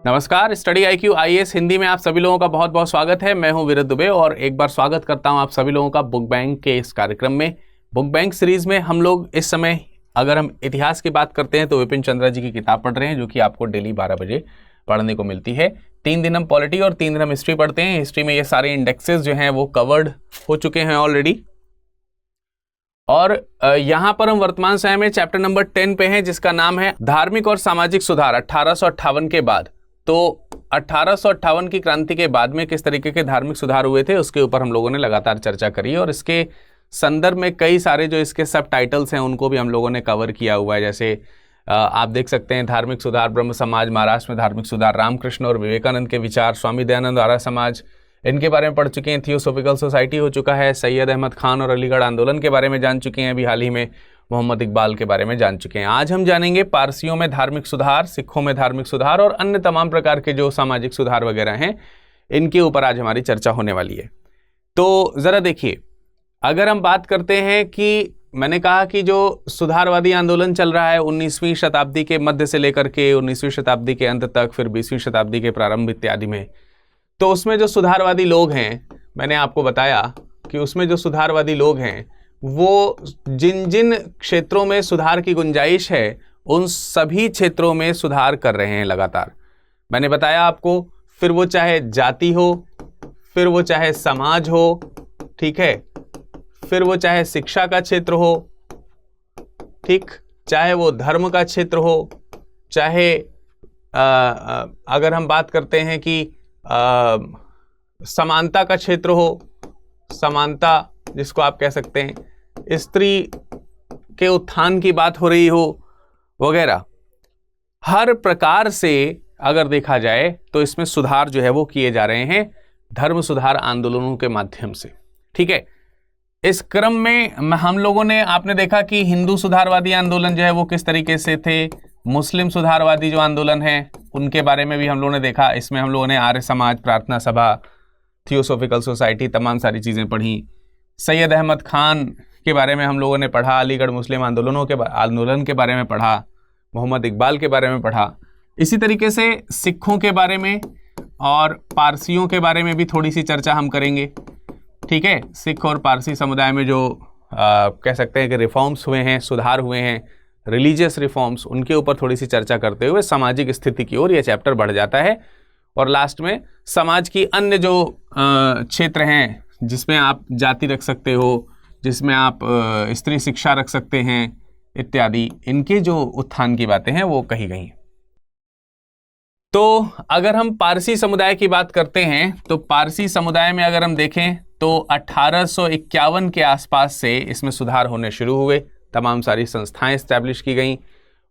नमस्कार, study IQ IAS Hindi में आप सभी लोगों का बहुत बहुत स्वागत है। मैं हूं वीरत दुबे और एक बार स्वागत करता हूं आप सभी लोगों का बुक बैंक के इस कार्यक्रम में। बुक बैंक सीरीज में हम लोग इस समय अगर हम इतिहास की बात करते हैं तो विपिन चंद्रा जी की किताब पढ़ रहे हैं, जो कि आपको डेली 12 बजे पढ़ने को मिलती है। 3 दिन हम पॉलिटी और 3 दिन हम हिस्ट्री पढ़ते हैं। हिस्ट्री में ये सारे इंडेक्सेस जो हैं वो कवर्ड हो चुके हैं ऑलरेडी। और यहाँ पर हम वर्तमान समय में चैप्टर नंबर 10 पे हैं, जिसका नाम है धार्मिक और सामाजिक सुधार 1858 के बाद। तो 1858 की क्रांति के बाद में किस तरीके के धार्मिक सुधार हुए थे उसके ऊपर हम लोगों ने लगातार चर्चा करी, और इसके संदर्भ में कई सारे जो इसके सब टाइटल्स हैं उनको भी हम लोगों ने कवर किया हुआ है। जैसे आप देख सकते हैं धार्मिक सुधार ब्रह्म समाज, महाराष्ट्र में धार्मिक सुधार, रामकृष्ण और विवेकानंद के विचार, स्वामी दयानंद आर्य समाज, इनके बारे में पढ़ चुके हैं। थियोसॉफिकल सोसाइटी हो चुका है, सैयद अहमद खान और अलीगढ़ आंदोलन के बारे में जान चुके हैं, अभी हाल ही में मोहम्मद इकबाल के बारे में जान चुके हैं। आज हम जानेंगे पारसियों में धार्मिक सुधार, सिखों में धार्मिक सुधार और अन्य तमाम प्रकार के जो सामाजिक सुधार वगैरह हैं, इनके ऊपर आज हमारी चर्चा होने वाली है। तो ज़रा देखिए, अगर हम बात करते हैं कि मैंने कहा कि जो सुधारवादी आंदोलन चल रहा है 19वीं शताब्दी के मध्य से लेकर के 19वीं शताब्दी के अंत तक, फिर 20वीं शताब्दी के प्रारंभ इत्यादि में, तो उसमें जो सुधारवादी लोग हैं, मैंने आपको बताया कि उसमें जो सुधारवादी लोग हैं वो जिन जिन क्षेत्रों में सुधार की गुंजाइश है उन सभी क्षेत्रों में सुधार कर रहे हैं लगातार। मैंने बताया आपको, फिर वो चाहे जाति हो, फिर वो चाहे समाज हो, ठीक है, फिर वो चाहे शिक्षा का क्षेत्र हो, ठीक, चाहे वो धर्म का क्षेत्र हो, चाहे अगर हम बात करते हैं कि समानता का क्षेत्र हो, समानता जिसको आप कह सकते हैं, स्त्री के उत्थान की बात हो रही हो वगैरह, हर प्रकार से अगर देखा जाए तो इसमें सुधार जो है वो किए जा रहे हैं धर्म सुधार आंदोलनों के माध्यम से। ठीक है, इस क्रम में हम लोगों ने, आपने देखा कि हिंदू सुधारवादी आंदोलन जो है वो किस तरीके से थे, मुस्लिम सुधारवादी जो आंदोलन है उनके बारे में भी हम लोगों ने देखा। इसमें हम लोगों ने आर्य समाज, प्रार्थना सभा, थियोसॉफिकल सोसाइटी, तमाम सारी चीज़ें पढ़ी। सैयद अहमद खान के बारे में हम लोगों ने पढ़ा, अलीगढ़ मुस्लिम आंदोलन के बारे में पढ़ा, मोहम्मद इकबाल के बारे में पढ़ा। इसी तरीके से सिखों के बारे में और पारसियों के बारे में भी थोड़ी सी चर्चा हम करेंगे। ठीक है, सिख और पारसी समुदाय में जो कह सकते हैं कि रिफॉर्म्स हुए हैं, सुधार हुए हैं, रिलीजियस रिफॉर्म्स, उनके ऊपर थोड़ी सी चर्चा करते हुए सामाजिक स्थिति की ओर यह चैप्टर बढ़ जाता है। और लास्ट में समाज की अन्य जो क्षेत्र हैं जिसमें आप जाति रख सकते हो, जिसमें आप स्त्री शिक्षा रख सकते हैं इत्यादि, इनके जो उत्थान की बातें हैं वो कही गई। तो अगर हम पारसी समुदाय की बात करते हैं तो पारसी समुदाय में अगर हम देखें तो 1851 के आसपास से इसमें सुधार होने शुरू हुए। तमाम सारी संस्थाएं इस्टेब्लिश की गई।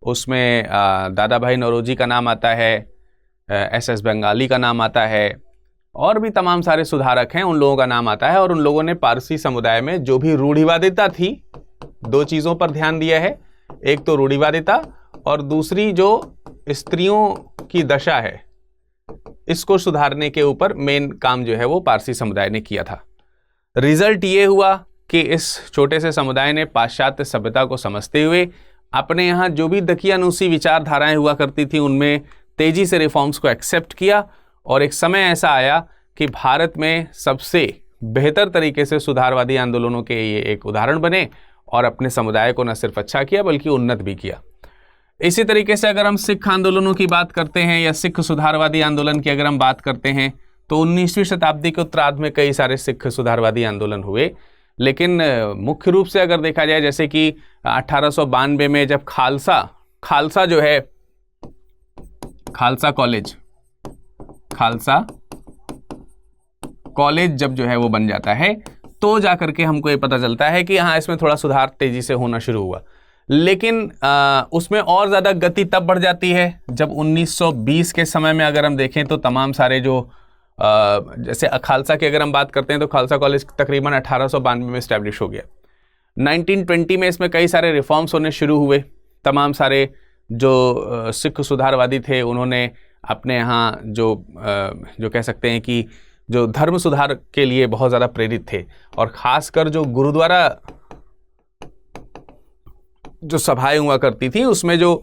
उसमें दादा भाई नौरोजी का नाम आता है, SS बंगाली का नाम आता है, और भी तमाम सारे सुधारक हैं, उन लोगों का नाम आता है। और उन लोगों ने पारसी समुदाय में जो भी रूढ़िवादिता थी, 2 चीज़ों पर ध्यान दिया है। एक तो रूढ़िवादिता और दूसरी जो स्त्रियों की दशा है, इसको सुधारने के ऊपर मेन काम जो है वो पारसी समुदाय ने किया था। रिजल्ट ये हुआ कि इस छोटे से समुदाय ने पाश्चात्य सभ्यता को समझते हुए अपने यहाँ जो भी दकियानूसी विचारधाराएं हुआ करती थी उनमें तेजी से रिफॉर्म्स को एक्सेप्ट किया। और एक समय ऐसा आया कि भारत में सबसे बेहतर तरीके से सुधारवादी आंदोलनों के ये एक उदाहरण बने और अपने समुदाय को न सिर्फ अच्छा किया बल्कि उन्नत भी किया। इसी तरीके से अगर हम सिख आंदोलनों की बात करते हैं या सिख सुधारवादी आंदोलन की अगर हम बात करते हैं तो 19वीं शताब्दी के उत्तरार्ध में कई सारे सिख सुधारवादी आंदोलन हुए। लेकिन मुख्य रूप से अगर देखा जाए, जैसे कि 1892 में जब खालसा जो है, खालसा कॉलेज जब जो है वो बन जाता है, तो जाकर के हमको ये पता चलता है कि हाँ, इसमें थोड़ा सुधार तेजी से होना शुरू हुआ। लेकिन उसमें और ज़्यादा गति तब बढ़ जाती है जब 1920 के समय में अगर हम देखें तो तमाम सारे जो जैसे खालसा की अगर हम बात करते हैं तो खालसा कॉलेज तकरीबन 1892 में इस्टेब्लिश हो गया। 1920 में इसमें कई सारे रिफॉर्म्स होने शुरू हुए। तमाम सारे जो सिख सुधारवादी थे उन्होंने अपने यहाँ जो कह सकते हैं कि जो धर्म सुधार के लिए बहुत ज़्यादा प्रेरित थे, और ख़ासकर जो गुरुद्वारा जो सभाएं हुआ करती थी उसमें जो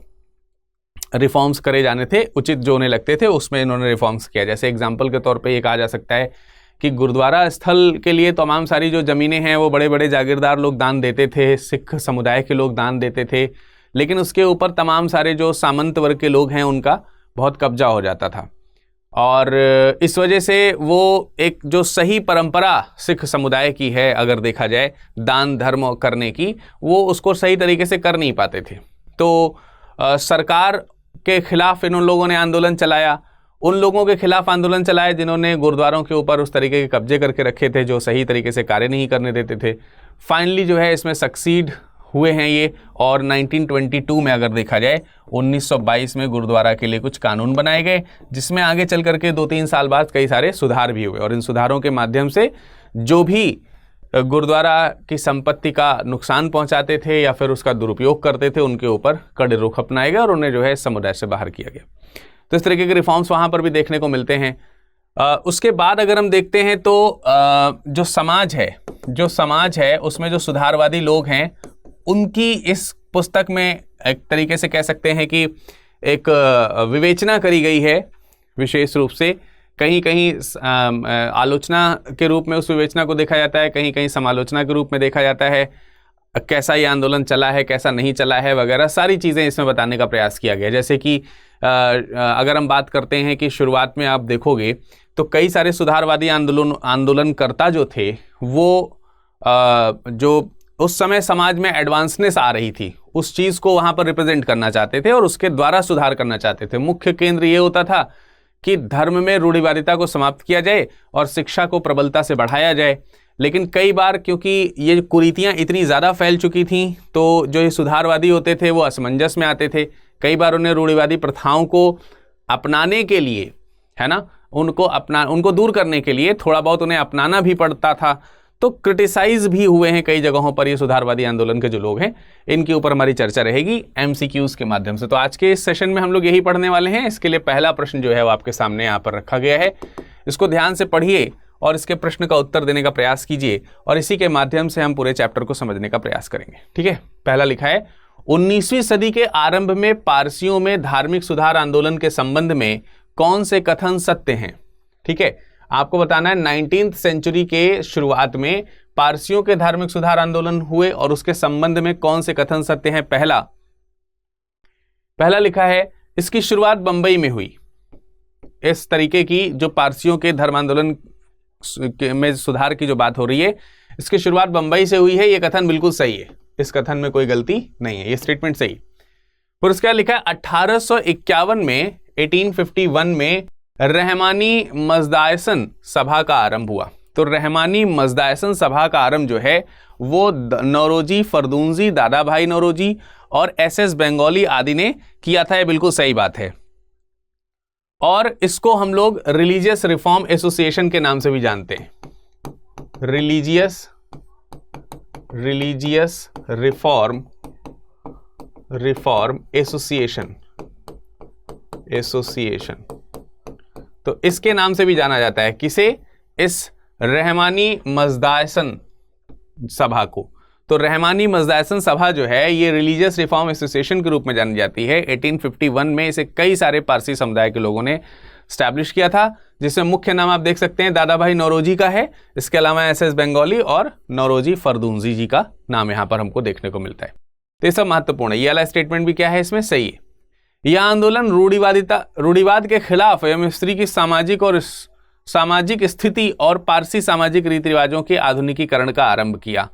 रिफॉर्म्स करे जाने थे, उचित जो उन्हें लगते थे उसमें इन्होंने रिफॉर्म्स किया। जैसे एग्जाम्पल के तौर पे ये कहा जा सकता है कि गुरुद्वारा स्थल के लिए तमाम सारी जो ज़मीनें हैं वो बड़े बड़े जागीरदार लोग दान देते थे, सिख समुदाय के लोग दान देते थे, लेकिन उसके ऊपर तमाम सारे जो सामंत वर्ग के लोग हैं उनका बहुत कब्जा हो जाता था। और इस वजह से वो एक जो सही परंपरा सिख समुदाय की है अगर देखा जाए दान धर्म करने की, वो उसको सही तरीके से कर नहीं पाते थे। तो सरकार के खिलाफ इन लोगों ने आंदोलन चलाया, उन लोगों के खिलाफ आंदोलन चलाया जिन्होंने गुरुद्वारों के ऊपर उस तरीके के कब्जे करके रखे थे जो सही तरीके से कार्य नहीं करने देते थे। फाइनली जो है इसमें सक्सीड हुए हैं ये, और 1922 में अगर देखा जाए 1922 में गुरुद्वारा के लिए कुछ कानून बनाए गए, जिसमें आगे चल करके 2-3 साल बाद कई सारे सुधार भी हुए, और इन सुधारों के माध्यम से जो भी गुरुद्वारा की संपत्ति का नुकसान पहुंचाते थे या फिर उसका दुरुपयोग करते थे उनके ऊपर कड़े रुख अपनाए गए और उन्हें जो है समुदाय से बाहर किया गया। तो इस तरीके के रिफॉर्म्स वहाँ पर भी देखने को मिलते हैं। उसके बाद अगर हम देखते हैं तो जो समाज है उसमें जो सुधारवादी लोग हैं उनकी इस पुस्तक में एक तरीके से कह सकते हैं कि एक विवेचना करी गई है। विशेष रूप से कहीं कहीं आलोचना के रूप में उस विवेचना को देखा जाता है, कहीं कहीं समालोचना के रूप में देखा जाता है। कैसा ये आंदोलन चला है, कैसा नहीं चला है वगैरह सारी चीज़ें इसमें बताने का प्रयास किया गया। जैसे कि अगर हम बात करते हैं कि शुरुआत में आप देखोगे तो कई सारे सुधारवादी आंदोलनकर्ता जो थे वो जो उस समय समाज में एडवांसनेस आ रही थी उस चीज़ को वहाँ पर रिप्रेजेंट करना चाहते थे और उसके द्वारा सुधार करना चाहते थे। मुख्य केंद्र ये होता था कि धर्म में रूढ़िवादिता को समाप्त किया जाए और शिक्षा को प्रबलता से बढ़ाया जाए। लेकिन कई बार क्योंकि ये कुरीतियाँ इतनी ज़्यादा फैल चुकी थीं तो जो ये सुधारवादी होते थे वो असमंजस में आते थे। कई बार उन्हें रूढ़िवादी प्रथाओं को अपनाने के लिए, है ना, उनको दूर करने के लिए थोड़ा बहुत उन्हें अपनाना भी पड़ता था। तो क्रिटिसाइज भी हुए हैं कई जगहों पर ये सुधारवादी आंदोलन के जो लोग हैं। इनके ऊपर हमारी चर्चा रहेगी MCQs के माध्यम से। तो आज के इस सेशन में हम लोग यही पढ़ने वाले हैं। इसके लिए पहला प्रश्न जो है वो आपके सामने यहाँ पर रखा गया है, इसको ध्यान से पढ़िए और इसके प्रश्न का उत्तर देने का प्रयास कीजिए और इसी के माध्यम से हम पूरे चैप्टर को समझने का प्रयास करेंगे। ठीक है, पहला लिखा है 19वीं सदी के आरंभ में पारसियों में धार्मिक सुधार आंदोलन के संबंध में कौन से कथन सत्य हैं। ठीक है, आपको बताना है 19th सेंचुरी के शुरुआत में पारसियों के धार्मिक सुधार आंदोलन हुए और उसके संबंध में कौन से कथन सत्य हैं। पहला लिखा है इसकी शुरुआत बंबई में हुई। इस तरीके की जो पारसियों के धर्म आंदोलन में सुधार की जो बात हो रही है इसकी शुरुआत बंबई से हुई है। यह कथन बिल्कुल सही है, इस कथन में कोई गलती नहीं है, ये स्टेटमेंट सही। फिर उसके बाद लिखा है 1851 में 1851 में रहमानी मजदायसन सभा का आरंभ हुआ। तो रहमानी मजदायसन सभा का आरंभ जो है वो नौरोजी फरदूंजी, दादा भाई नौरोजी और SS बंगाली आदि ने किया था। ये बिल्कुल सही बात है और इसको हम लोग रिलीजियस रिफॉर्म एसोसिएशन के नाम से भी जानते हैं। रिलीजियस रिफॉर्म एसोसिएशन, तो इसके नाम से भी जाना जाता है। किसे? इस रहमानी मजदायसन सभा को। तो रहमानी मजदायसन सभा जो है ये रिलीजियस रिफॉर्म एसोसिएशन के रूप में जानी जाती है। 1851 में इसे कई सारे पारसी समुदाय के लोगों ने स्टैब्लिश किया था, जिसमें मुख्य नाम आप देख सकते हैं दादा भाई नौरोजी का है। इसके अलावा SS बंगाली और नौरोजी फरदूंजी जी का नाम यहाँ पर हमको देखने को मिलता है। तो ये सब महत्वपूर्ण है। ये वाला स्टेटमेंट भी क्या है इसमें सही है। यह आंदोलन रूढ़िवाद के खिलाफ एवं स्त्री की सामाजिक स्थिति और पारसी सामाजिक रीति रिवाजों के आधुनिकीकरण का आरंभ किया।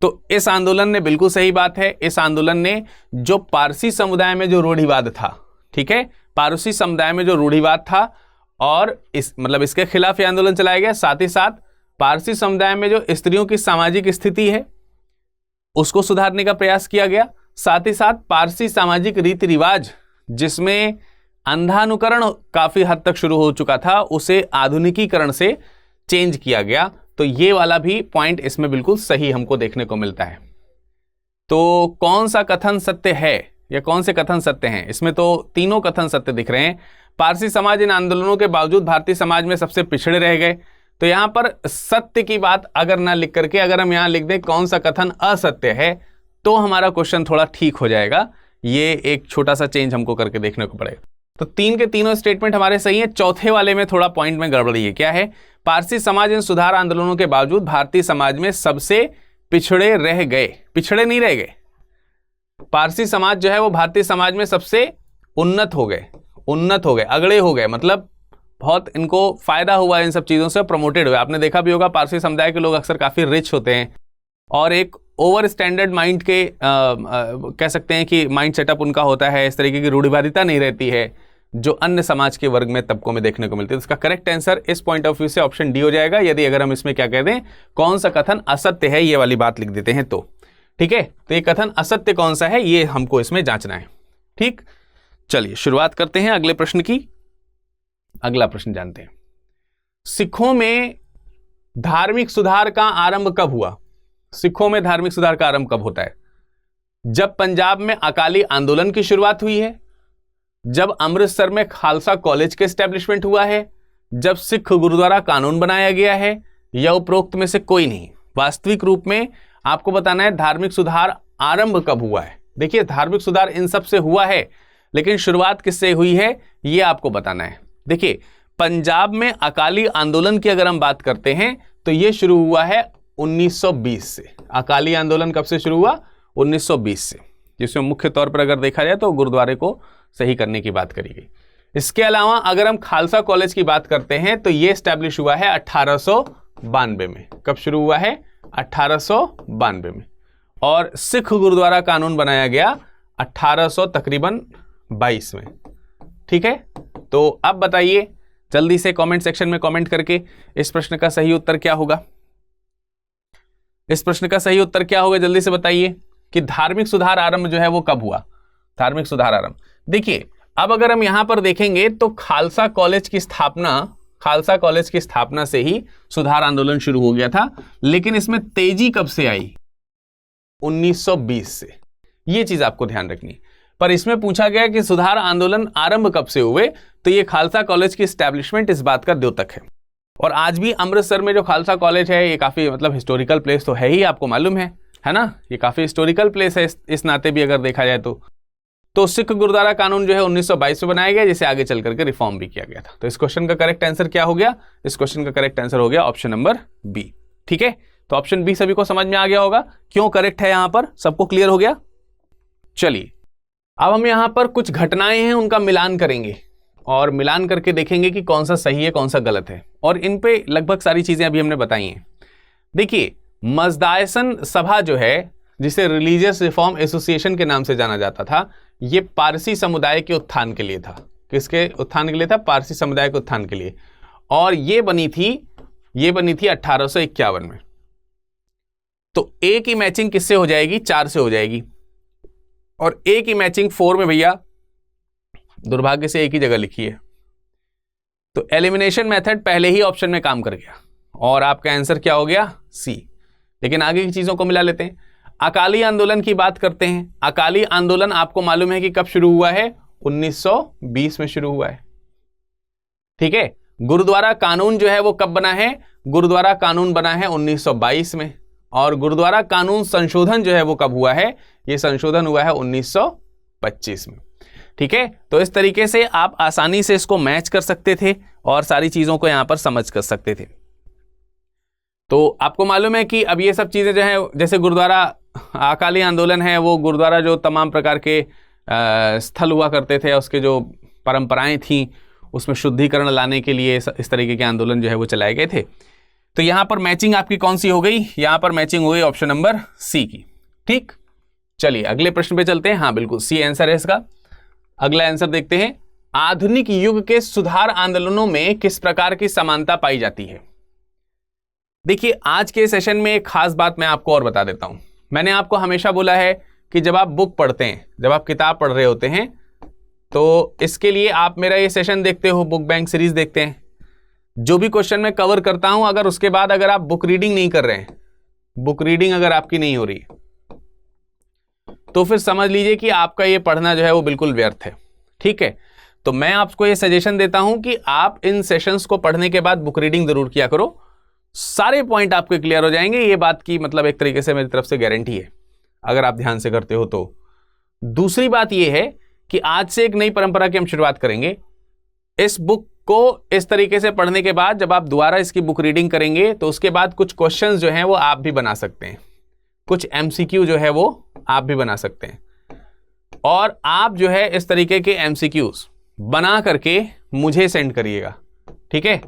तो इस आंदोलन ने, बिल्कुल सही बात है, इस आंदोलन ने जो पारसी समुदाय में जो रूढ़िवाद था, ठीक है, पारसी समुदाय में जो रूढ़िवाद था और इसके खिलाफ यह आंदोलन चलाया गया। साथ ही साथ पारसी समुदाय में जो स्त्रियों की सामाजिक स्थिति है उसको सुधारने का प्रयास किया गया। साथ ही साथ पारसी सामाजिक रीति रिवाज जिसमें अंधानुकरण काफी हद तक शुरू हो चुका था उसे आधुनिकीकरण से चेंज किया गया। तो ये वाला भी पॉइंट इसमें बिल्कुल सही हमको देखने को मिलता है। तो कौन सा कथन सत्य है या कौन से कथन सत्य हैं? इसमें तो तीनों कथन सत्य दिख रहे हैं। पारसी समाज इन आंदोलनों के बावजूद भारतीय समाज में सबसे पिछड़े रह गए। तो यहाँ पर सत्य की बात अगर ना लिख करके अगर हम यहाँ लिख दें कौन सा कथन असत्य है तो हमारा क्वेश्चन थोड़ा ठीक हो जाएगा ये एक छोटा सा चेंज हमको करके देखने को पड़ेगा। तो 3 के तीनों स्टेटमेंट हमारे सही हैं। चौथे वाले में थोड़ा पॉइंट में गड़बड़ी है। क्या है? पारसी समाज इन सुधार आंदोलनों के बावजूद भारतीय समाज में सबसे पिछड़े रह गए। पिछड़े नहीं रह गए, पारसी समाज जो है वो भारतीय समाज में सबसे उन्नत हो गए, अगड़े हो गए, मतलब बहुत इनको फायदा हुआ इन सब चीजों से, प्रमोटेड हुए। आपने देखा भी होगा पारसी समुदाय के लोग अक्सर काफी रिच होते हैं और एक ओवर स्टैंडर्ड माइंड के कह सकते हैं कि माइंड सेटअप उनका होता है, इस तरीके की रूढ़िवादिता नहीं रहती है जो अन्य समाज के वर्ग में तबकों में देखने को मिलती है। तो इसका करेक्ट आंसर इस पॉइंट ऑफ व्यू से ऑप्शन डी हो जाएगा। यदि अगर हम इसमें क्या कह दें, कौन सा कथन असत्य है, ये वाली बात लिख देते हैं तो ठीक है। तो ये कथन असत्य कौन सा है, ये हमको इसमें जांचना है। ठीक, चलिए शुरुआत करते हैं अगले प्रश्न की। अगला प्रश्न जानते हैं, सिखों में धार्मिक सुधार का आरंभ कब हुआ? सिखों में धार्मिक सुधार का आरंभ कब होता है? जब पंजाब में अकाली आंदोलन की शुरुआत हुई है, जब अमृतसर में खालसा कॉलेज के एस्टेब्लिशमेंट हुआ है, जब सिख गुरुद्वारा कानून बनाया गया है, या उपरोक्त में से कोई नहीं। वास्तविक रूप में आपको बताना है धार्मिक सुधार आरंभ कब हुआ है। देखिए धार्मिक सुधार इन सब से हुआ है, लेकिन शुरुआत किससे हुई है ये आपको बताना है। देखिए पंजाब में अकाली आंदोलन की अगर हम बात करते हैं तो यह शुरू हुआ है 1920 से। अकाली आंदोलन कब से शुरू हुआ? 1920 से, जिसमें मुख्य तौर पर अगर देखा जाए तो गुरुद्वारे को सही करने की बात करी गई। इसके अलावा अगर हम खालसा कॉलेज की बात करते हैं तो यह स्टैब्लिश हुआ है 1892 में। कब शुरू हुआ है? 1892 में। और सिख गुरुद्वारा कानून बनाया गया 1800 तकरीबन 22 में। ठीक है, तो अब बताइए जल्दी से कमेंट सेक्शन में कमेंट करके इस प्रश्न का सही उत्तर क्या होगा। इस प्रश्न का सही उत्तर क्या होगा जल्दी से बताइए कि धार्मिक सुधार आरंभ जो है वो कब हुआ? धार्मिक सुधार आरंभ, देखिए अब अगर हम यहां पर देखेंगे तो खालसा कॉलेज की स्थापना से ही सुधार आंदोलन शुरू हो गया था, लेकिन इसमें तेजी कब से आई? 1920 से। यह चीज आपको ध्यान रखनी। पर इसमें पूछा गया कि सुधार आंदोलन आरंभ कब से हुए, तो ये खालसा कॉलेज की एस्टैब्लिशमेंट इस बात का द्योतक है। और आज भी अमृतसर में जो खालसा कॉलेज है ये काफी मतलब हिस्टोरिकल प्लेस तो है ही, आपको मालूम है ना, ये काफी हिस्टोरिकल प्लेस है इस नाते भी अगर देखा जाए तो सिख गुरुद्वारा कानून जो है 1922 में बनाया गया, जिसे आगे चल करके रिफॉर्म भी किया गया था। तो इस क्वेश्चन का करेक्ट आंसर क्या हो गया? इस क्वेश्चन का करेक्ट आंसर हो गया ऑप्शन नंबर बी। ठीक है, तो ऑप्शन बी सभी को समझ में आ गया होगा क्यों करेक्ट है, यहां पर सबको क्लियर हो गया। चलिए अब हम यहां पर कुछ घटनाएं हैं उनका मिलान करेंगे और मिलान करके देखेंगे कि कौन सा सही है कौन सा गलत है, और इन पे लगभग सारी चीजें अभी हमने बताई हैं। देखिए मजदायसन सभा जो है, जिसे रिलीजियस रिफॉर्म एसोसिएशन के नाम से जाना जाता था, ये पारसी समुदाय के उत्थान के लिए था। किसके उत्थान के लिए था? पारसी समुदाय के उत्थान के लिए। और ये बनी थी 1851 में। तो ए की मैचिंग किससे हो जाएगी? 4 से हो जाएगी, और ए की मैचिंग 4 में भैया दुर्भाग्य से एक ही जगह लिखी है। तो एलिमिनेशन मेथड पहले ही ऑप्शन में काम कर गया और आपका आंसर क्या हो गया? सी। लेकिन आगे की चीजों को मिला लेते हैं। अकाली आंदोलन की बात करते हैं। अकाली आंदोलन आपको मालूम है कि कब शुरू हुआ है? 1920 में शुरू हुआ है। ठीक है, गुरुद्वारा कानून जो है वो कब बना है? गुरुद्वारा कानून बना है 1922 में। और गुरुद्वारा कानून संशोधन जो है वो कब हुआ है? ये संशोधन हुआ है 1925 में। ठीक है, तो इस तरीके से आप आसानी से इसको मैच कर सकते थे और सारी चीजों को यहां पर समझ कर सकते थे। तो आपको मालूम है कि अब ये सब चीजें जो है, जैसे गुरुद्वारा अकाली आंदोलन है, वो गुरुद्वारा जो तमाम प्रकार के स्थल हुआ करते थे, उसके जो परंपराएं थी उसमें शुद्धिकरण लाने के लिए इस तरीके के आंदोलन जो है वो चलाए गए थे। तो यहां पर मैचिंग आपकी कौन सी हो गई? यहां पर मैचिंग हो गई ऑप्शन नंबर सी की। ठीक, चलिए अगले प्रश्न पे चलते हैं। हाँ बिल्कुल सी आंसर है इसका। अगला आंसर देखते हैं, आधुनिक युग के सुधार आंदोलनों में किस प्रकार की समानता पाई जाती है? देखिए आज के सेशन में एक खास बात मैं आपको और बता देता हूं। मैंने आपको हमेशा बोला है कि जब आप बुक पढ़ते हैं, जब आप किताब पढ़ रहे होते हैं, तो इसके लिए आप मेरा ये सेशन देखते हो, बुक बैंक सीरीज देखते हैं। जो भी क्वेश्चन मैं कवर करता हूं, अगर उसके बाद अगर आप बुक रीडिंग नहीं कर रहे हैं, बुक रीडिंग अगर आपकी नहीं हो रही, तो फिर समझ लीजिए कि आपका ये पढ़ना जो है वो बिल्कुल व्यर्थ है। ठीक है, तो मैं आपको ये सजेशन देता हूं कि आप इन सेशंस को पढ़ने के बाद बुक रीडिंग जरूर किया करो। सारे पॉइंट आपके क्लियर हो जाएंगे, ये बात की मतलब एक तरीके से मेरी तरफ से गारंटी है, अगर आप ध्यान से करते हो दूसरी बात यह है कि आज से एक नई परंपरा की हम शुरुआत करेंगे। इस बुक को इस तरीके से पढ़ने के बाद जब आप दोबारा इसकी बुक रीडिंग करेंगे तो उसके बाद कुछ क्वेश्चंस जो हैं वो आप भी बना सकते हैं, कुछ एमसीक्यू जो है वो आप भी बना सकते हैं, और आप जो है इस तरीके के एमसीक्यूज बना करके मुझे सेंड करिएगा। ठीक है,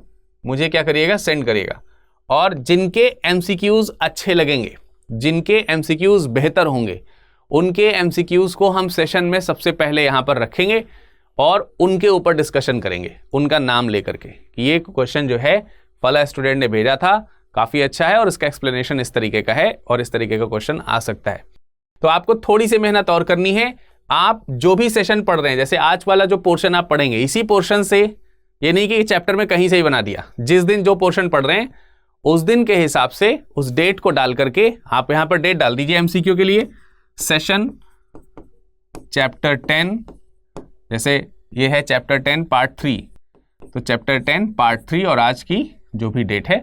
मुझे क्या करिएगा, सेंड करिएगा। और जिनके एमसीक्यूज अच्छे लगेंगे, जिनके एमसीक्यूज बेहतर होंगे, उनके एमसीक्यूज को हम सेशन में सबसे पहले यहां पर रखेंगे और उनके ऊपर डिस्कशन करेंगे, उनका नाम लेकर के कि ये क्वेश्चन जो है फला स्टूडेंट ने भेजा था, काफी अच्छा है और इसका एक्सप्लेनेशन इस तरीके का है और इस तरीके का क्वेश्चन आ सकता है। तो आपको थोड़ी सी मेहनत और करनी है। आप जो भी सेशन पढ़ रहे हैं, जैसे आज वाला जो पोर्शन आप पढ़ेंगे, इसी पोर्शन से, ये नहीं कि चैप्टर में कहीं से ही बना दिया, जिस दिन जो पोर्शन पढ़ रहे हैं उस दिन के हिसाब से उस डेट को डाल करके आप यहां पर डेट डाल दीजिए एमसीक्यू के लिए। सेशन चैप्टर 10, जैसे ये है चैप्टर 10 पार्ट 3, तो चैप्टर 10 पार्ट 3 और आज की जो भी डेट है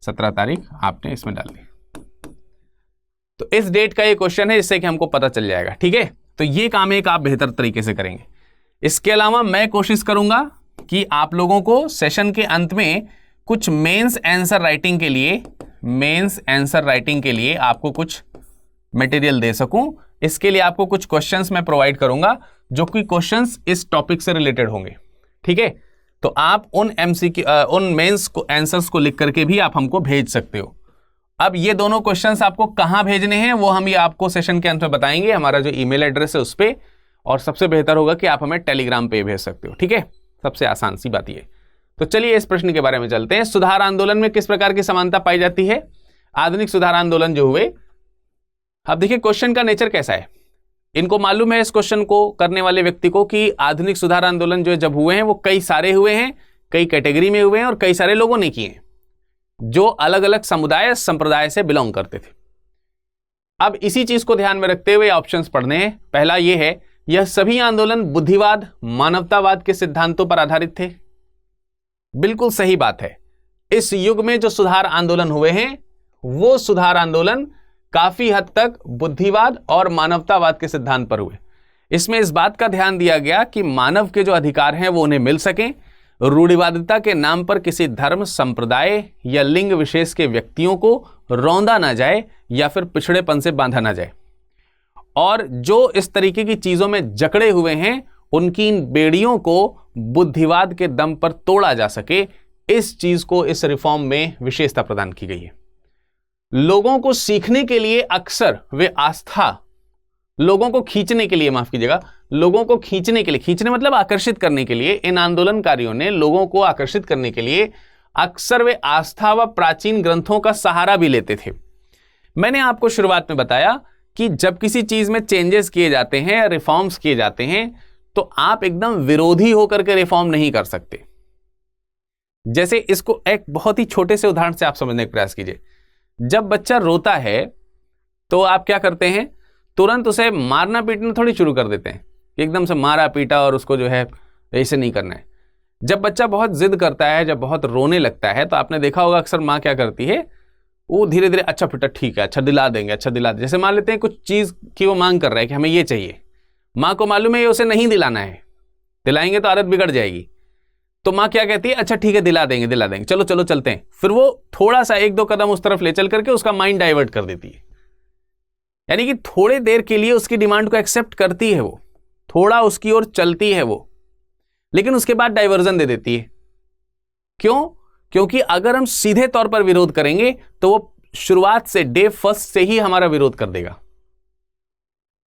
17 तारीख आपने इसमें डाल दी। तो इस डेट का ये क्वेश्चन है, इससे कि हमको पता चल जाएगा। ठीक है, तो ये काम एक आप बेहतर तरीके से करेंगे। इसके अलावा मैं कोशिश करूंगा कि आप लोगों को सेशन के अंत में कुछ मेंस आंसर राइटिंग के लिए आपको कुछ मटेरियल दे सकूं। इसके लिए आपको कुछ क्वेश्चंस मैं प्रोवाइड करूंगा जो कि क्वेश्चंस इस टॉपिक से रिलेटेड होंगे। ठीक है, तो आप उन उन मेंस को आंसर्स को लिख करके भी आप हमको भेज सकते हो। अब ये दोनों क्वेश्चंस आपको कहां भेजने हैं वो हम ये आपको सेशन के अंत में बताएंगे, हमारा जो ईमेल एड्रेस है उस पर, और सबसे बेहतर होगा कि आप हमें टेलीग्राम पे भेज सकते हो। ठीक है, सबसे आसान सी बात ये। तो चलिए इस प्रश्न के बारे में चलते हैं। सुधार आंदोलन में किस प्रकार की समानता पाई जाती है? आधुनिक सुधार आंदोलन जो हुए, अब देखिए क्वेश्चन का नेचर कैसा है। इनको मालूम है इस क्वेश्चन को करने वाले व्यक्ति को कि आधुनिक सुधार आंदोलन जो जब हुए हैं वो कई सारे हुए हैं, कई कैटेगरी में हुए हैं और कई सारे लोगों ने किए हैं जो अलग अलग समुदाय संप्रदाय से बिलोंग करते थे। अब इसी चीज को ध्यान में रखते हुए ऑप्शंस पढ़ने हैं। पहला ये है, यह सभी आंदोलन बुद्धिवाद मानवतावाद के सिद्धांतों पर आधारित थे। बिल्कुल सही बात है। इस युग में जो सुधार आंदोलन हुए हैं वो सुधार आंदोलन काफी हद तक बुद्धिवाद और मानवतावाद के सिद्धांत पर हुए। इसमें इस बात का ध्यान दिया गया कि मानव के जो अधिकार हैं वो उन्हें मिल सकें, रूढ़िवादिता के नाम पर किसी धर्म, संप्रदाय या लिंग विशेष के व्यक्तियों को रौंदा ना जाए या फिर पिछड़ेपन से बांधा ना जाए, और जो इस तरीके की चीजों में जकड़े हुए हैं उनकी इन बेड़ियों को बुद्धिवाद के दम पर तोड़ा जा सके। इस चीज को इस रिफॉर्म में विशेषता प्रदान की गई है। लोगों को सीखने के लिए अक्सर वे आस्था, लोगों को खींचने के लिए, माफ कीजिएगा, लोगों को खींचने के लिए, खींचने मतलब आकर्षित करने के लिए, इन आंदोलनकारियों ने लोगों को आकर्षित करने के लिए अक्सर वे आस्था व प्राचीन ग्रंथों का सहारा भी लेते थे। मैंने आपको शुरुआत में बताया कि जब किसी चीज में चेंजेस किए जाते हैं, रिफॉर्म्स किए जाते हैं, तो आप एकदम विरोधी होकर के रिफॉर्म नहीं कर सकते। जैसे इसको एक बहुत ही छोटे से उदाहरण से आप समझने का प्रयास कीजिए। जब बच्चा रोता है तो आप क्या करते हैं, तुरंत उसे मारना पीटना थोड़ी शुरू कर देते हैं, एकदम से मारा पीटा और उसको जो है ऐसे नहीं करना है। जब बच्चा बहुत जिद करता है, जब बहुत रोने लगता है, तो आपने देखा होगा अक्सर माँ क्या करती है, वो धीरे धीरे अच्छा बेटा ठीक है, अच्छा दिला देंगे, अच्छा दिला देंगे। जैसे मान लेते हैं कुछ चीज की वो मांग कर रहा है कि हमें ये चाहिए, माँ को मालूम है ये उसे नहीं दिलाना है, दिलाएंगे तो आदत बिगड़ जाएगी, तो माँ क्या कहती है, अच्छा ठीक है दिला देंगे दिला देंगे, चलो चलो चलते हैं। फिर वो थोड़ा सा एक दो कदम उस तरफ ले चल करके उसका माइंड डाइवर्ट कर देती है, यानी कि थोड़े देर के लिए उसकी डिमांड को एक्सेप्ट करती है, वो थोड़ा उसकी ओर चलती है वो, लेकिन उसके बाद डाइवर्जन दे देती है। क्यों? क्योंकि अगर हम सीधे तौर पर विरोध करेंगे तो वो शुरुआत से, डे फर्स्ट से ही हमारा विरोध कर देगा।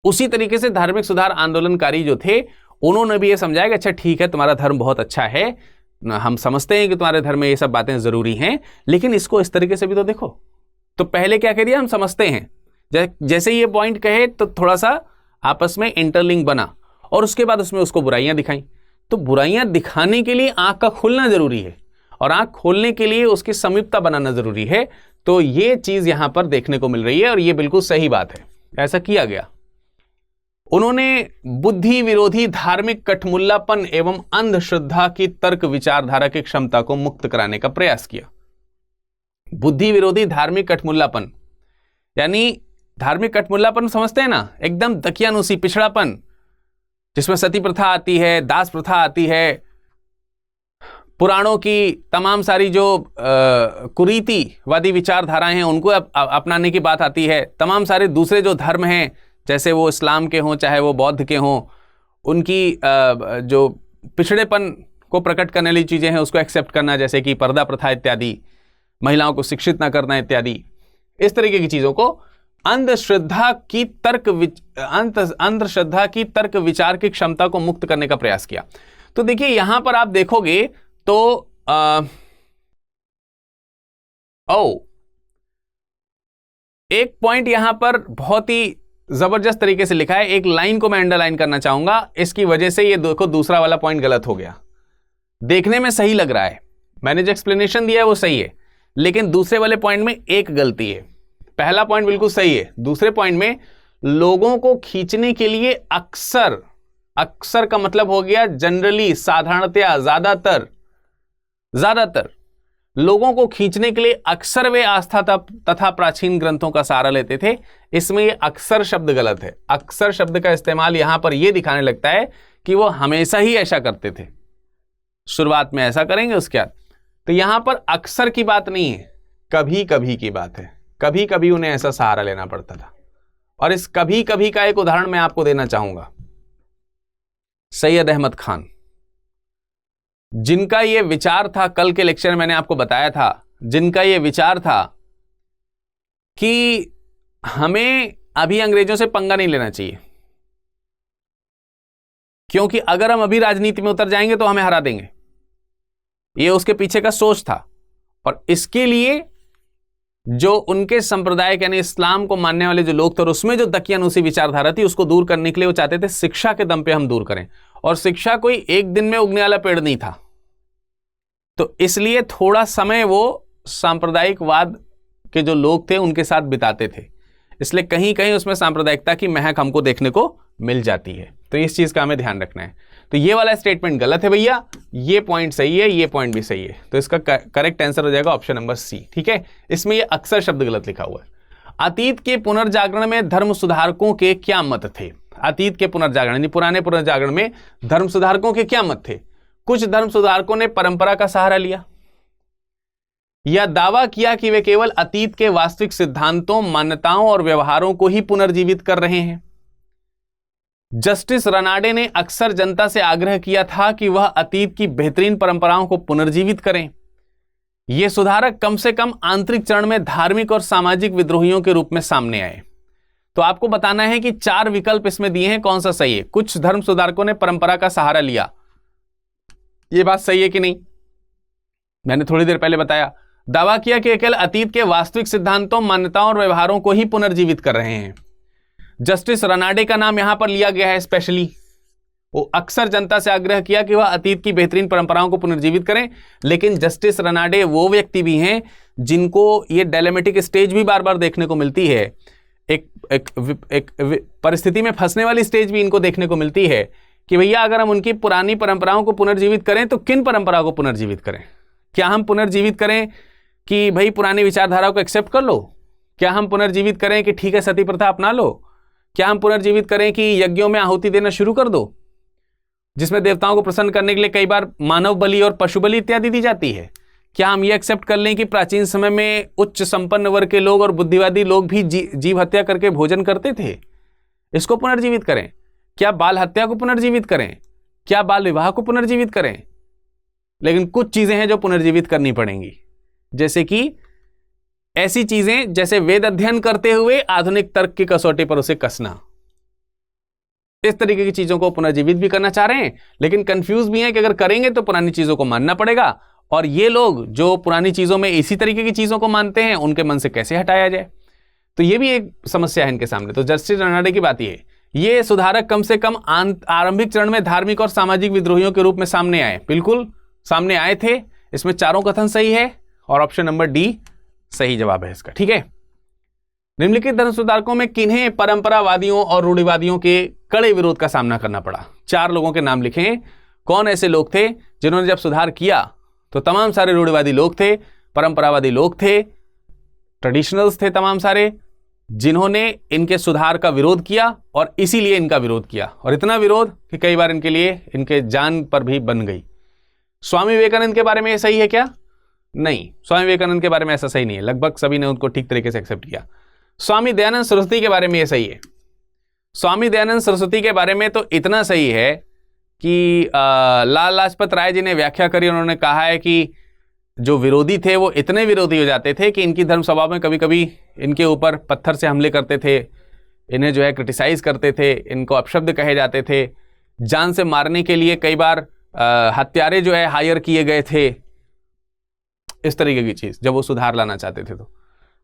उसी तरीके से धार्मिक सुधार आंदोलनकारी जो थे उन्होंने भी ये समझाया कि अच्छा ठीक है तुम्हारा धर्म बहुत अच्छा है, हम समझते हैं कि तुम्हारे धर्म में ये सब बातें जरूरी हैं, लेकिन इसको इस तरीके से भी तो देखो। तो पहले क्या कह दिया, हम समझते हैं, जैसे ये पॉइंट कहे तो थोड़ा सा आपस में इंटरलिंक बना, और उसके बाद उसमें उसको बुराइयां दिखाई। तो बुराइयां दिखाने के लिए आंख का खुलना जरूरी है, और आंख खोलने के लिए उसकी समीपता बनाना जरूरी है। तो ये चीज यहां पर देखने को मिल रही है, और ये बिल्कुल सही बात है, ऐसा किया गया। उन्होंने बुद्धि विरोधी धार्मिक कठमुल्लापन एवं अंधश्रद्धा की तर्क विचारधारा की क्षमता को मुक्त कराने का प्रयास किया। बुद्धि विरोधी धार्मिक कठमुल्लापन, यानी धार्मिक कठमुल्लापन समझते हैं ना, एकदम दकियानुसी, पिछड़ापन, जिसमें सती प्रथा आती है, दास प्रथा आती है, पुराणों की तमाम सारी जो कुरीतिवादी विचारधाराएं हैं उनको अपनाने की बात आती है, तमाम सारे दूसरे जो धर्म हैं जैसे वो इस्लाम के हों चाहे वो बौद्ध के हों, उनकी जो पिछड़ेपन को प्रकट करने वाली चीज़ें हैं उसको एक्सेप्ट करना, जैसे कि पर्दा प्रथा इत्यादि, महिलाओं को शिक्षित न करना इत्यादि, इस तरीके की चीज़ों को अंधश्रद्धा की तर्क विचार की क्षमता को मुक्त करने का प्रयास किया। तो देखिए यहां पर आप देखोगे तो एक पॉइंट यहां पर बहुत ही जबरदस्त तरीके से लिखा है, एक लाइन को मैं अंडरलाइन करना चाहूंगा, इसकी वजह से ये देखो दूसरा वाला पॉइंट गलत हो गया। देखने में सही लग रहा है, मैंने जो एक्सप्लेनेशन दिया है वो सही है, लेकिन दूसरे वाले पॉइंट में एक गलती है। पहला पॉइंट बिल्कुल सही है, दूसरे पॉइंट में लोगों को खींचने के लिए अक्सर, अक्सर का मतलब हो गया जनरली, साधारणतया, ज्यादातर लोगों को खींचने के लिए अक्सर वे आस्था तथा प्राचीन ग्रंथों का सहारा लेते थे। इसमें ये अक्सर शब्द गलत है। अक्सर शब्द का इस्तेमाल यहां पर यह दिखाने लगता है कि वो हमेशा ही ऐसा करते थे, शुरुआत में ऐसा करेंगे उसके बाद। तो यहां पर अक्सर की बात नहीं है, कभी कभी की बात है, कभी कभी उन्हें ऐसा सहारा लेना पड़ता था। और इस कभी कभी का एक उदाहरण मैं आपको देना चाहूंगा, सैयद अहमद खान, जिनका यह विचार था, कल के लेक्चर में मैंने आपको बताया था, जिनका यह विचार था कि हमें अभी अंग्रेजों से पंगा नहीं लेना चाहिए, क्योंकि अगर हम अभी राजनीति में उतर जाएंगे तो हमें हरा देंगे। यह उसके पीछे का सोच था। और इसके लिए जो उनके संप्रदाय यानी इस्लाम को मानने वाले जो लोग थे और उसमें जो दकियानूसी विचारधारा थी उसको दूर करने के लिए वो चाहते थे शिक्षा के दम पे हम दूर करें। और शिक्षा कोई एक दिन में उगने वाला पेड़ नहीं था, तो इसलिए थोड़ा समय वो सांप्रदायिकवाद के जो लोग थे उनके साथ बिताते थे, इसलिए कहीं कहीं उसमें सांप्रदायिकता की महक हमको देखने को मिल जाती है। तो इस चीज का हमें ध्यान रखना है। तो ये वाला स्टेटमेंट गलत है भैया, ये पॉइंट सही है, ये पॉइंट भी सही है। तो इसका करेक्ट आंसर हो जाएगा ऑप्शन नंबर सी। ठीक है, इसमें ये अक्सर शब्द गलत लिखा हुआ है। अतीत के पुनर्जागरण में धर्म सुधारकों के क्या मत थे? अतीत के पुनर्जागरण यानी पुराने पुनर्जागरण में धर्म सुधारकों के क्या मत थे? कुछ धर्म सुधारकों ने परंपरा का सहारा लिया या दावा किया कि वे केवल अतीत के वास्तविक सिद्धांतों, मान्यताओं और व्यवहारों को ही पुनर्जीवित कर रहे हैं। जस्टिस रनाडे ने अक्सर जनता से आग्रह किया था कि वह अतीत की बेहतरीन परंपराओं को पुनर्जीवित करें। ये सुधारक कम से कम आंतरिक चरण में धार्मिक और सामाजिक विद्रोहियों के रूप में सामने आए। तो आपको बताना है कि 4 विकल्प इसमें दिए हैं, कौन सा सही है। कुछ धर्म सुधारकों ने परंपरा का सहारा लिया, यह बात सही है कि नहीं? मैंने थोड़ी देर पहले बताया। दावा किया कि केवल अतीत के वास्तविक सिद्धांतों, मान्यताओं और व्यवहारों को ही पुनर्जीवित कर रहे हैं। जस्टिस रनाडे का नाम यहां पर लिया गया है स्पेशली। वो अक्सर जनता से आग्रह किया कि वह अतीत की बेहतरीन परंपराओं को पुनर्जीवित करें, लेकिन जस्टिस रनाडे वो व्यक्ति भी हैं जिनको ये डायलेमेटिक स्टेज भी बार बार देखने को मिलती है। एक परिस्थिति में फंसने वाली स्टेज भी इनको देखने को मिलती है कि भैया अगर हम उनकी पुरानी परंपराओं को पुनर्जीवित करें तो किन परंपरा को पुनर्जीवित करें? क्या हम पुनर्जीवित करें कि भाई पुरानी विचारधारा को एक्सेप्ट कर लो? क्या हम पुनर्जीवित करें कि ठीक है सती प्रथा अपना लो? क्या हम पुनर्जीवित करें कि यज्ञों में आहुति देना शुरू कर दो, जिसमें देवताओं को प्रसन्न करने के लिए कई बार मानव बलि और पशु बलि इत्यादि दी जाती है? क्या हम ये एक्सेप्ट कर लें कि प्राचीन समय में उच्च संपन्न वर्ग के लोग और बुद्धिवादी लोग भी जीव हत्या करके भोजन करते थे? इसको पुनर्जीवित करें? क्या बाल हत्या को पुनर्जीवित करें? क्या बाल विवाह को पुनर्जीवित करें? लेकिन कुछ चीजें हैं जो पुनर्जीवित करनी पड़ेंगी, जैसे कि ऐसी चीजें जैसे वेद अध्ययन करते हुए आधुनिक तर्क की कसौटी पर उसे कसना। इस तरीके की चीजों को पुनर्जीवित भी करना चाह रहे हैं, लेकिन कंफ्यूज भी हैं कि अगर करेंगे तो पुरानी चीजों को मानना पड़ेगा, और ये लोग जो पुरानी चीजों में इसी तरीके की चीजों को मानते हैं उनके मन से कैसे हटाया जाए? तो ये भी एक समस्या है इनके सामने। तो जस्टिस रनाडे की बात ये सुधारक कम से कम आरंभिक चरण में धार्मिक और सामाजिक विद्रोहियों के रूप में सामने आए। बिल्कुल सामने आए थे। इसमें चारों कथन सही है और ऑप्शन नंबर डी सही जवाब है इसका। ठीक है, निम्नलिखित धर्म सुधारकों में किन्हें परंपरावादियों और रूढ़िवादियों के कड़े विरोध का सामना करना पड़ा? 4 लोगों के नाम लिखें। कौन ऐसे लोग थे जिन्होंने जब सुधार किया तो तमाम सारे रूढ़िवादी लोग थे, परंपरावादी लोग थे, ट्रेडिशनल्स थे तमाम सारे, जिन्होंने इनके सुधार का विरोध किया और इसीलिए इनका विरोध किया, और इतना विरोध कि कई बार इनके लिए इनके जान पर भी बन गई। स्वामी विवेकानंद के बारे में ये सही है क्या? नहीं, स्वामी विवेकानंद के बारे में ऐसा सही नहीं है। लगभग सभी ने उनको ठीक तरीके से एक्सेप्ट किया। स्वामी दयानंद सरस्वती के बारे में ये सही है। स्वामी दयानंद सरस्वती के बारे में तो इतना सही है कि लाल लाजपत राय जी ने व्याख्या करी, उन्होंने कहा है कि जो विरोधी थे वो इतने विरोधी हो जाते थे कि इनकी धर्म सभा में कभी कभी इनके ऊपर पत्थर से हमले करते थे, इन्हें जो है क्रिटिसाइज करते थे, इनको अपशब्द कहे जाते थे, जान से मारने के लिए कई बार हत्यारे जो है हायर किए गए थे, इस तरीके की चीज जब वो सुधार लाना चाहते थे। तो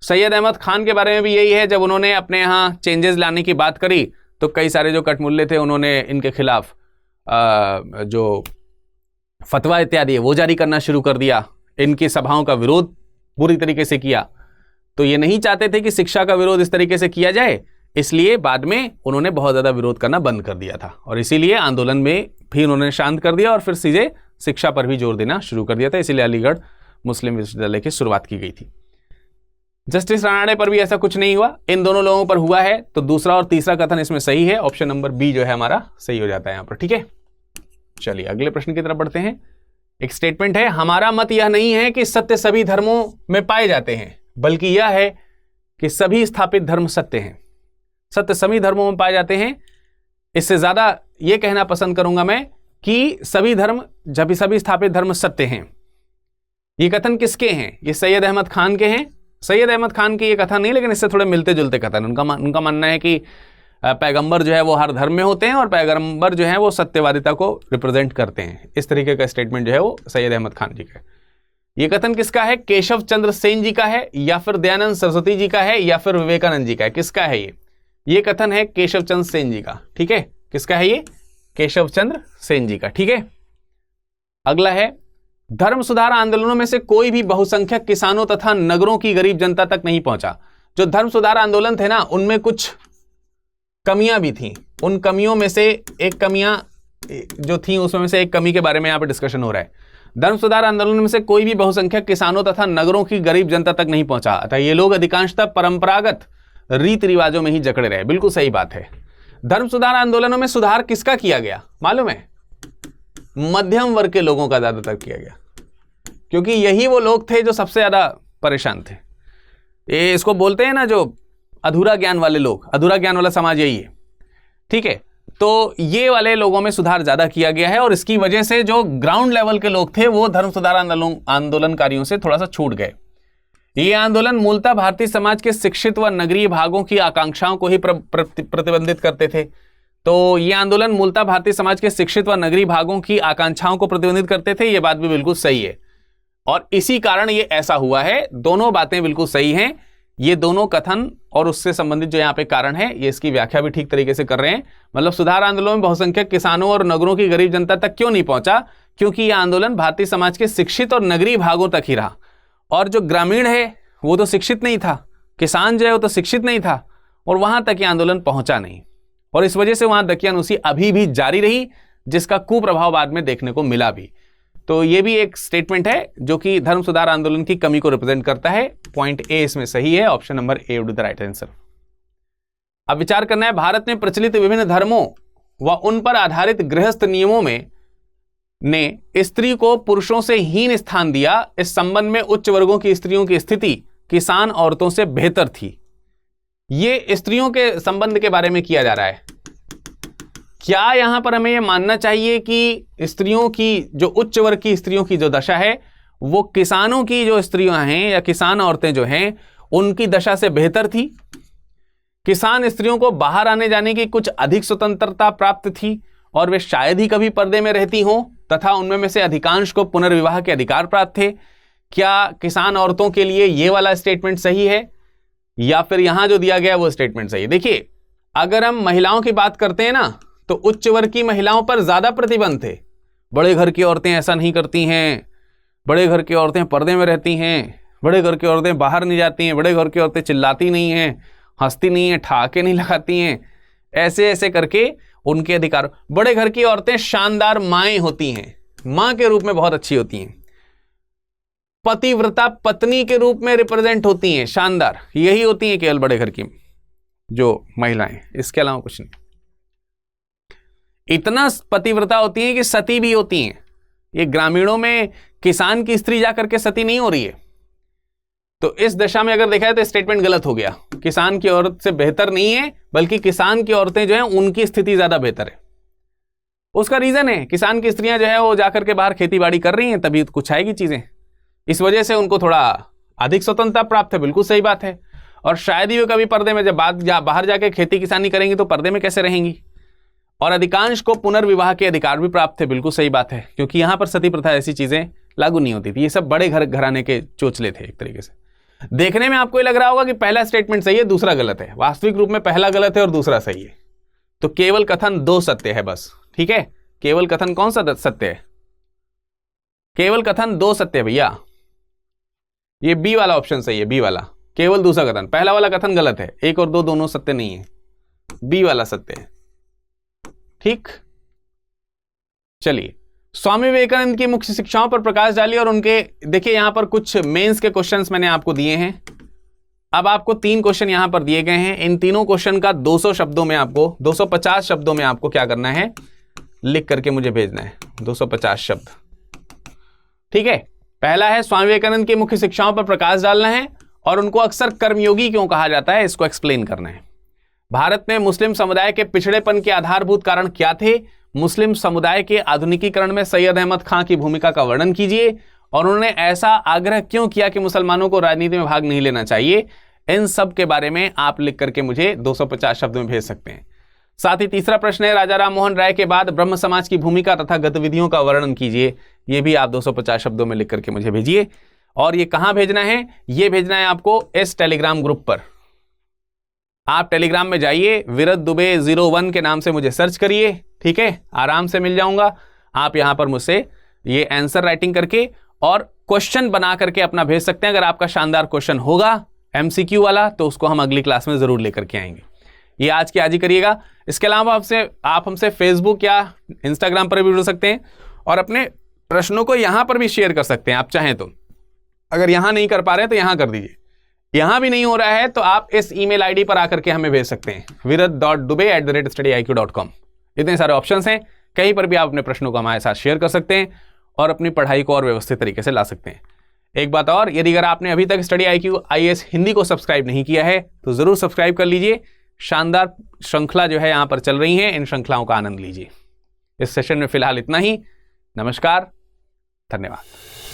सैयद अहमद खान के बारे में भी यही है, जब उन्होंने अपने यहाँ चेंजेस लाने की बात करी तो कई सारे जो कटमुल्ले थे उन्होंने इनके खिलाफ जो फतवा इत्यादि है वो जारी करना शुरू कर दिया, इनकी सभाओं का विरोध बुरी तरीके से किया। तो ये नहीं चाहते थे कि शिक्षा का विरोध इस तरीके से किया जाए, इसलिए बाद में उन्होंने बहुत ज़्यादा विरोध करना बंद कर दिया था, और इसीलिए आंदोलन में भी उन्होंने शांत कर दिया और फिर सीधे शिक्षा पर भी जोर देना शुरू कर दिया था। इसीलिए अलीगढ़ मुस्लिम विश्वविद्यालय की शुरुआत की गई थी। जस्टिस रानड़े पर भी ऐसा कुछ नहीं हुआ, इन दोनों लोगों पर हुआ है। तो दूसरा और तीसरा कथन इसमें सही है, ऑप्शन नंबर बी जो है हमारा सही हो जाता है यहाँ पर। ठीक है, चलिए अगले प्रश्न की तरफ बढ़ते हैं। एक स्टेटमेंट है, हमारा मत यह नहीं है कि सत्य सभी धर्मों में पाए जाते हैं, बल्कि यह है कि सभी स्थापित धर्म सत्य हैं। सत्य सभी धर्मों में पाए जाते हैं, इससे ज्यादा यह कहना पसंद करूंगा मैं कि सभी धर्म जब सभी स्थापित धर्म सत्य हैं। ये कथन किसके हैं? ये सैयद अहमद खान के हैं। सैयद अहमद खान के ये कथन नहीं, लेकिन इससे थोड़े मिलते जुलते कथन। उनका मानना है कि पैगंबर जो है वो हर धर्म में होते हैं और पैगंबर जो है वो सत्यवादिता को रिप्रेजेंट करते हैं। इस तरीके का स्टेटमेंट जो है वो सैयद अहमद खान जी का है। ये कथन किसका है? केशव चंद्र सेन जी का है, या फिर दयानंद सरस्वती जी का है, या फिर विवेकानंद जी का है? किसका है ये कथन है केशव चंद्र सेन जी का। ठीक है, किसका है ये? केशव चंद्र सेन जी का। ठीक है, अगला है, धर्म सुधार आंदोलनों में से कोई भी बहुसंख्यक किसानों तथा नगरों की गरीब जनता तक नहीं पहुंचा। जो धर्म सुधार आंदोलन थे ना, उनमें कुछ कमियां भी थी। उन कमियों में से एक कमियां जो थी उसमें से एक कमी के बारे में यहां पर डिस्कशन हो रहा है। धर्म सुधार आंदोलन में से कोई भी बहुसंख्यक किसानों तथा नगरों की गरीब जनता तक नहीं पहुंचा, अतः ये लोग अधिकांशतः परंपरागत रीति रिवाजों में ही जकड़े रहे। बिल्कुल सही बात है। धर्म सुधार आंदोलनों में सुधार किसका किया गया मालूम है? मध्यम वर्ग के लोगों का ज्यादातर किया गया, क्योंकि यही वो लोग थे जो सबसे ज्यादा परेशान थे। ये इसको बोलते हैं ना जो अधूरा ज्ञान वाले लोग, अधूरा ज्ञान वाला समाज यही है। ठीक है, तो ये वाले लोगों में सुधार ज्यादा किया गया है, और इसकी वजह से जो ग्राउंड लेवल के लोग थे वो धर्म सुधार आंदोलनकारियों से थोड़ा सा छूट गए। ये आंदोलन मूलतः भारतीय समाज के शिक्षित व नगरीय भागों की आकांक्षाओं को ही प्रतिबंधित करते थे। तो ये आंदोलन मूलतः भारतीय समाज के शिक्षित व नगरीय भागों की आकांक्षाओं को प्रतिबंधित करते थे। ये बात भी बिल्कुल सही है, और इसी कारण ये ऐसा हुआ है। दोनों बातें बिल्कुल सही हैं। ये दोनों कथन और उससे संबंधित जो यहाँ पे कारण है, ये इसकी व्याख्या भी ठीक तरीके से कर रहे हैं। मतलब सुधार आंदोलन में बहुसंख्यक किसानों और नगरों की गरीब जनता तक क्यों नहीं पहुंचा? क्योंकि यह आंदोलन भारतीय समाज के शिक्षित और नगरीय भागों तक ही रहा, और जो ग्रामीण है वो तो शिक्षित नहीं था, किसान जो है वो तो शिक्षित नहीं था, और वहां तक ये आंदोलन पहुंचा नहीं, और इस वजह से वहां दकियानुसी अभी भी जारी रही, जिसका कुप्रभाव बाद में देखने को मिला भी। तो ये भी एक स्टेटमेंट है जो कि धर्म सुधार आंदोलन की कमी को रिप्रेजेंट करता है। पॉइंट ए इसमें सही है, option number A would be the right answer. अब विचार करना है, भारत में प्रचलित विभिन्न धर्मों व उन पर आधारित गृहस्थ नियमों में ने स्त्री को पुरुषों से हीन स्थान दिया। इस संबंध में उच्च वर्गों की स्त्रियों की स्थिति किसान औरतों से बेहतर थी। ये स्त्रियों के संबंध के बारे में किया जा रहा है। क्या यहां पर हमें यह मानना चाहिए कि स्त्रियों की जो उच्च वर्ग की स्त्रियों की जो दशा है वो किसानों की जो स्त्रियां हैं या किसान औरतें जो हैं उनकी दशा से बेहतर थी? किसान स्त्रियों को बाहर आने जाने की कुछ अधिक स्वतंत्रता प्राप्त थी, और वे शायद ही कभी पर्दे में रहती हों, तथा उनमें में से अधिकांश को पुनर्विवाह के अधिकार प्राप्त थे। क्या किसान औरतों के लिए ये वाला स्टेटमेंट सही है, या फिर यहां जो दिया गया वो स्टेटमेंट सही है? देखिए, अगर हम महिलाओं की बात करते हैं ना, तो उच्च वर्ग की महिलाओं पर ज्यादा प्रतिबंध थे। बड़े घर की औरतें ऐसा नहीं करती हैं, बड़े घर की औरतें पर्दे में रहती हैं, बड़े घर की औरतें बाहर नहीं जाती हैं, बड़े घर की औरतें चिल्लाती नहीं हैं, हंसती नहीं हैं, ठहाके नहीं लगाती हैं, ऐसे ऐसे करके उनके अधिकार। बड़े घर की औरतें शानदार माएं होती हैं, मां के रूप में बहुत अच्छी होती हैं, पतिव्रता पत्नी के रूप में रिप्रेजेंट होती हैं, शानदार यही होती हैं केवल बड़े घर की। जो महिलाएं, इसके अलावा कुछ नहीं। इतना पतिव्रता होती है कि सती भी होती हैं। ये ग्रामीणों में किसान की स्त्री जाकर के सती नहीं हो रही है। तो इस दशा में अगर देखा जाए तो स्टेटमेंट गलत हो गया। किसान की औरत से बेहतर नहीं है, बल्कि किसान की औरतें जो है उनकी स्थिति ज्यादा बेहतर है। उसका रीजन है किसान की स्त्रियां जो है वो जाकर के बाहर खेती बाड़ी कर रही हैं, तभी कुछ आएगी चीजें, इस वजह से उनको थोड़ा अधिक स्वतंत्रता प्राप्त है। बिल्कुल सही बात है। और शायद ही वे कभी पर्दे में, जब बाहर जाके खेती किसानी करेंगी तो पर्दे में कैसे रहेंगी। और अधिकांश को पुनर्विवाह के अधिकार भी प्राप्त है। बिल्कुल सही बात है, क्योंकि यहां पर सती प्रथा ऐसी चीजें लागू नहीं होती थी। ये सब बड़े घराने के चोचले थे एक तरीके से। देखने में आपको ये लग रहा होगा कि पहला स्टेटमेंट सही है, दूसरा गलत है। वास्तविक रूप में पहला गलत है और दूसरा सही है। तो केवल कथन 2 सत्य है बस, ठीक है। केवल कथन कौन सा सत्य है? केवल कथन 2 सत्य है भैया। ये बी वाला ऑप्शन सही है, बी वाला। केवल दूसरा कथन, पहला वाला कथन गलत है। 1 और 2 दोनों सत्य नहीं है, बी वाला सत्य है, ठीक। चलिए, स्वामी विवेकानंद की मुख्य शिक्षाओं पर प्रकाश डालिए और उनके, देखिए यहां पर कुछ मेंस के क्वेश्चंस मैंने आपको दिए हैं। अब आपको 3 क्वेश्चन यहां पर दिए गए हैं। इन तीनों क्वेश्चन का 200 शब्दों में आपको, 250 शब्दों में आपको क्या करना है, लिख करके मुझे भेजना है। 250 शब्द, ठीक है। पहला है स्वामी विवेकानंद की मुख्य शिक्षाओं पर प्रकाश डालना है और उनको अक्सर कर्मयोगी क्यों कहा जाता है, इसको एक्सप्लेन करना है। भारत में मुस्लिम समुदाय के पिछड़ेपन के आधारभूत कारण क्या थे, मुस्लिम समुदाय के आधुनिकीकरण में सैयद अहमद खां की भूमिका का वर्णन कीजिए और उन्होंने ऐसा आग्रह क्यों किया कि मुसलमानों को राजनीति में भाग नहीं लेना चाहिए। इन सब के बारे में आप लिख करके मुझे 250 शब्द में भेज सकते हैं। साथ ही तीसरा प्रश्न है, राजा राम मोहन राय के बाद ब्रह्म समाज की भूमिका तथा गतिविधियों का वर्णन कीजिए। यह भी आप 250 शब्दों में लिख करके मुझे भेजिए। और ये कहां भेजना है, ये भेजना है आपको इस टेलीग्राम ग्रुप पर। आप टेलीग्राम में जाइए, विरत दुबे 01 के नाम से मुझे सर्च करिए, ठीक है, आराम से मिल जाऊंगा। आप यहां पर मुझसे ये आंसर राइटिंग करके और क्वेश्चन बना करके अपना भेज सकते हैं। अगर आपका शानदार क्वेश्चन होगा MCQ वाला तो उसको हम अगली क्लास में जरूर लेकर के आएंगे। ये आज की आज ही करिएगा। इसके अलावा आप हमसे फेसबुक या इंस्टाग्राम पर भी जुड़ सकते हैं और अपने प्रश्नों को यहां पर भी शेयर कर सकते हैं आप चाहें तो। अगर यहां नहीं कर पा रहे हैं तो यहां कर दीजिए। यहां भी नहीं हो रहा है तो आप इस ईमेल आईडी पर आकर के हमें भेज सकते हैं, virat.dubey@studyIQ.com। इतने सारे ऑप्शंस हैं, कहीं पर भी आप अपने प्रश्नों को हमारे साथ शेयर कर सकते हैं और अपनी पढ़ाई को और व्यवस्थित तरीके से ला सकते हैं। एक बात और, यदि अगर आपने अभी तक स्टडी IQ IAS हिंदी को सब्सक्राइब नहीं किया है तो जरूर सब्सक्राइब कर लीजिए। शानदार श्रृंखला जो है यहां पर चल रही है, इन श्रृंखलाओं का आनंद लीजिए। इस सेशन में फिलहाल इतना ही। नमस्कार, धन्यवाद।